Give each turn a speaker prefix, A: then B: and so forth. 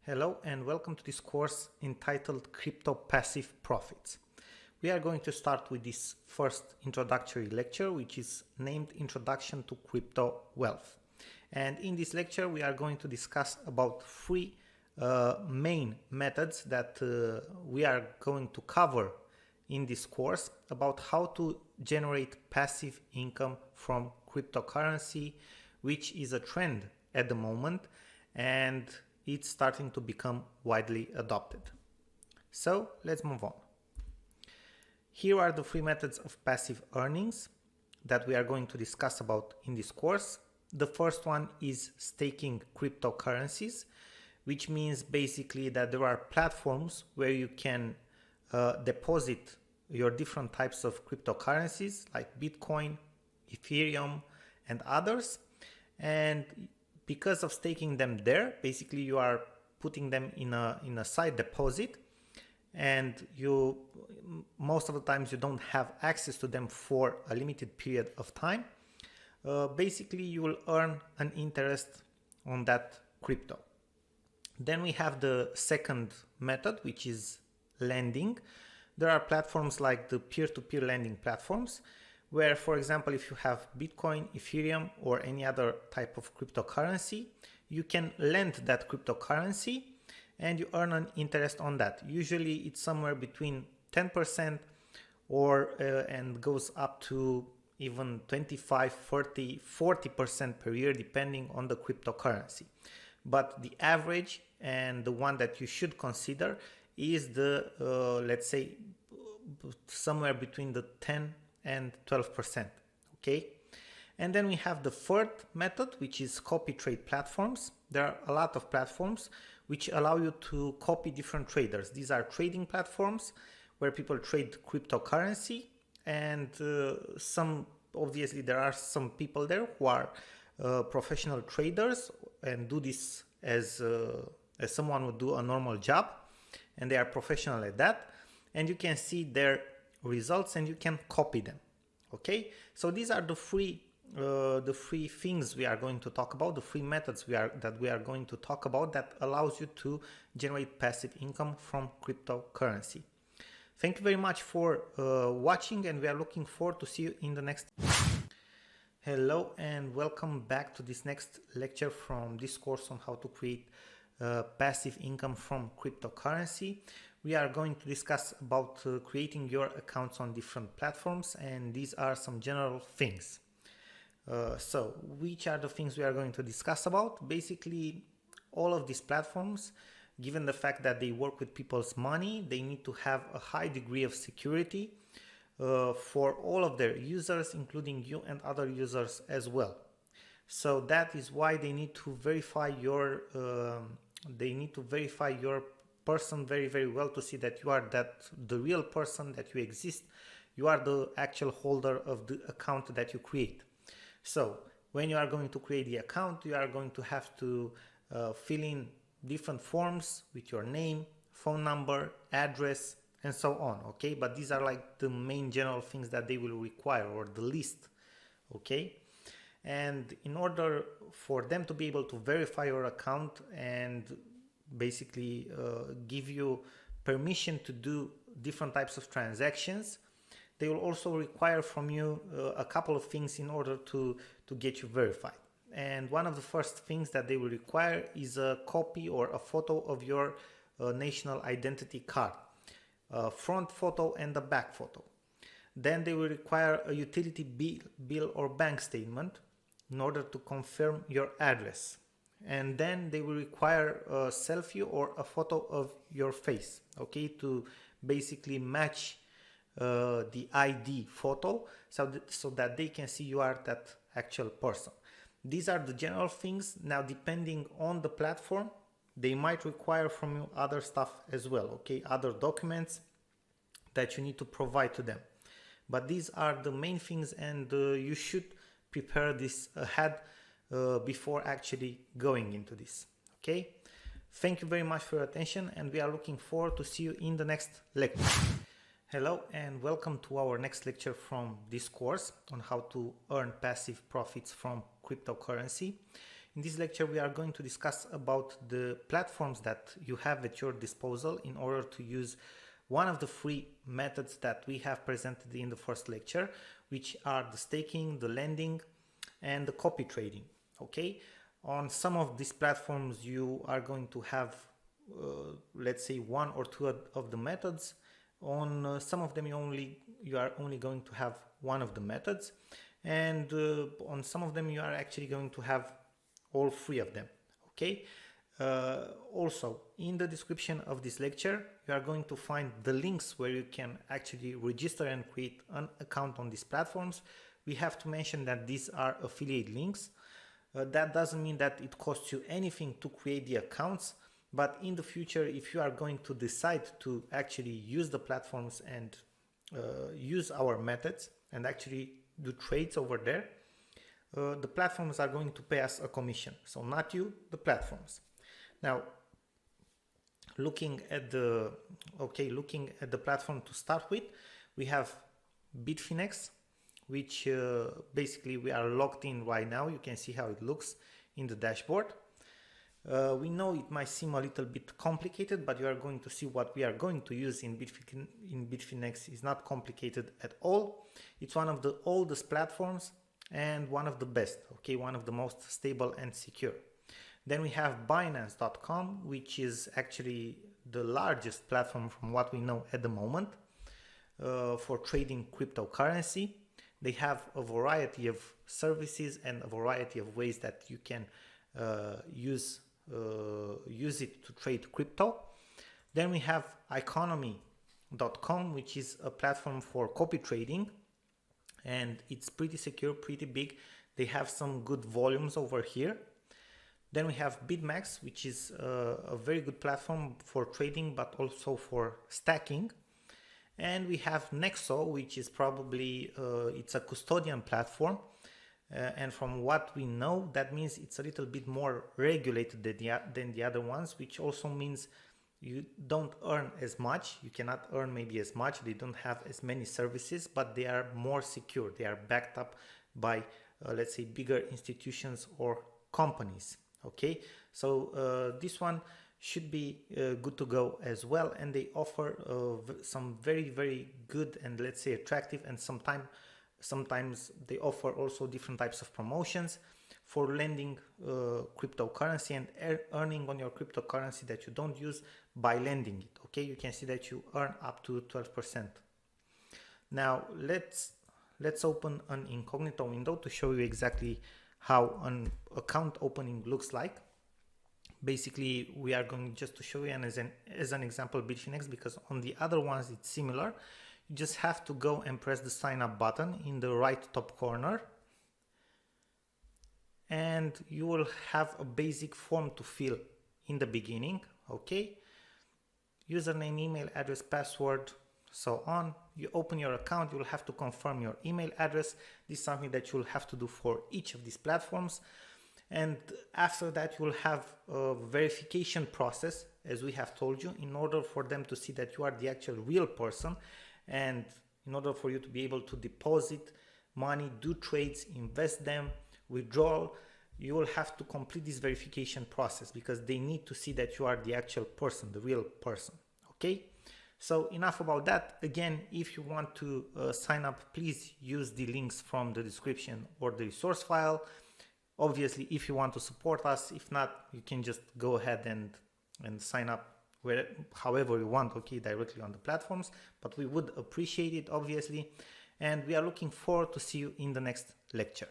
A: Hello and welcome to this course entitled Crypto Passive Profits. We are going to start with this first introductory lecture, which is named Introduction to Crypto Wealth. And in this lecture, we are going to discuss about three main methods that we are going to cover in this course about how to generate passive income from cryptocurrency, which is a trend at the moment and it's starting to become widely adopted. So let's move on. Here are the three methods of passive earnings that we are going to discuss about in this course. The first one is staking cryptocurrencies, which means basically that there are platforms where you can deposit your different types of cryptocurrencies like Bitcoin, Ethereum, and others. And because of staking them there, basically you are putting them in a side deposit, and you most of the times you don't have access to them for a limited period of time. Basically you will earn an interest on that crypto. Then we have the second method, which is lending. There are platforms like the peer-to-peer lending platforms where, for example, if you have Bitcoin, Ethereum, or any other type of cryptocurrency, you can lend that cryptocurrency and you earn an interest on that. Usually it's somewhere between 10% and goes up to even 25, 30, 40% per year, depending on the cryptocurrency. But the average and the one that you should consider is the, let's say, somewhere between the 10 and 12%. Okay. And then we have the third method, which is copy trade platforms. There are a lot of platforms which allow you to copy different traders. These are trading platforms where people trade cryptocurrency, and obviously there are some people there who are professional traders and do this as someone would do a normal job, and they are professional at that, and you can see their results and you can copy them. Okay, so these are the three things we are going to talk about, the three methods that we are going to talk about that allows you to generate passive income from cryptocurrency. Thank you very much for watching, and we are looking forward to see you in the next. Hello and welcome back to this next lecture from this course on how to create passive income from cryptocurrency. We are going to discuss about creating your accounts on different platforms, and these are some general things. So which are the things we are going to discuss about? Basically, all of these platforms, given the fact that they work with people's money, they need to have a high degree of security for all of their users, including you and other users as well. So that is why they need to verify your person very, very well to see that you are the real person, that you exist, you are the actual holder of the account that you create. So when you are going to create the account, you are going to have to fill in different forms with your name, phone number, address, and so on. Okay, but these are like the main general things that they will require, or the list. Okay, and in order for them to be able to verify your account and basically give you permission to do different types of transactions, they will also require from you a couple of things in order to get you verified. And one of the first things that they will require is a copy or a photo of your national identity card, a front photo and a back photo. Then they will require a utility bill or bank statement in order to confirm your address. And then they will require a selfie or a photo of your face, okay, to basically match the ID photo so that they can see you are that actual person. These are the general things. Now, depending on the platform, they might require from you other stuff as well, okay, other documents that you need to provide to them. But these are the main things, and you should prepare this ahead before actually going into this. Okay, thank you very much for your attention, and we are looking forward to see you in the next lecture. Hello and welcome to our next lecture from this course on how to earn passive profits from cryptocurrency. In this lecture, we are going to discuss about the platforms that you have at your disposal in order to use one of the free methods that we have presented in the first lecture, which are the staking, the lending, and the copy trading. Okay, on some of these platforms, you are going to have, let's say, one or two of the methods. On some of them, you are only going to have one of the methods, and on some of them, you are actually going to have all three of them. Okay. Also, in the description of this lecture, you are going to find the links where you can actually register and create an account on these platforms. We have to mention that these are affiliate links. That doesn't mean that it costs you anything to create the accounts, but in the future, if you are going to decide to actually use the platforms and use our methods and actually do trades over there, the platforms are going to pay us a commission. So not you, the platforms. Now, looking at the platform to start with, we have Bitfinex, which basically we are logged in right now. You can see how it looks in the dashboard. We know it might seem a little bit complicated, but you are going to see what we are going to use in Bitfinex is not complicated at all. It's one of the oldest platforms and one of the best, okay, one of the most stable and secure. Then we have Binance.com, which is actually the largest platform from what we know at the moment for trading cryptocurrency. They have a variety of services and a variety of ways that you can use it to trade crypto. Then we have Economy.com, which is a platform for copy trading, and it's pretty secure, pretty big. They have some good volumes over here. Then we have BitMax, which is a very good platform for trading, but also for stacking. And we have Nexo, which is probably, it's a custodian platform. And from what we know, that means it's a little bit more regulated than the other ones, which also means you don't earn as much. You cannot earn maybe as much. They don't have as many services, but they are more secure. They are backed up by, let's say, bigger institutions or companies. Okay, so this one should be good to go as well, and they offer some very, very good and, let's say, attractive, and sometimes they offer also different types of promotions for lending cryptocurrency and earning on your cryptocurrency that you don't use by lending it. Okay, you can see that you earn up to 12%. Now let's open an incognito window to show you exactly how an account opening looks like. Basically, we are going just to show you as an example Bitfinex, because on the other ones it's similar. You just have to go and press the sign up button in the right top corner, and you will have a basic form to fill in the beginning. Okay, username, email address, password, so on. You open your account, you will have to confirm your email address. This is something that you will have to do for each of these platforms. And after that, you will have a verification process, as we have told you, in order for them to see that you are the actual real person. And in order for you to be able to deposit money, do trades, invest them, withdraw, you will have to complete this verification process, because they need to see that you are the actual person, the real person. Okay. So enough about that. Again, if you want to sign up, please use the links from the description or the resource file. Obviously, if you want to support us, if not, you can just go ahead and sign up however you want, okay, directly on the platforms. But we would appreciate it, obviously. And we are looking forward to see you in the next lecture.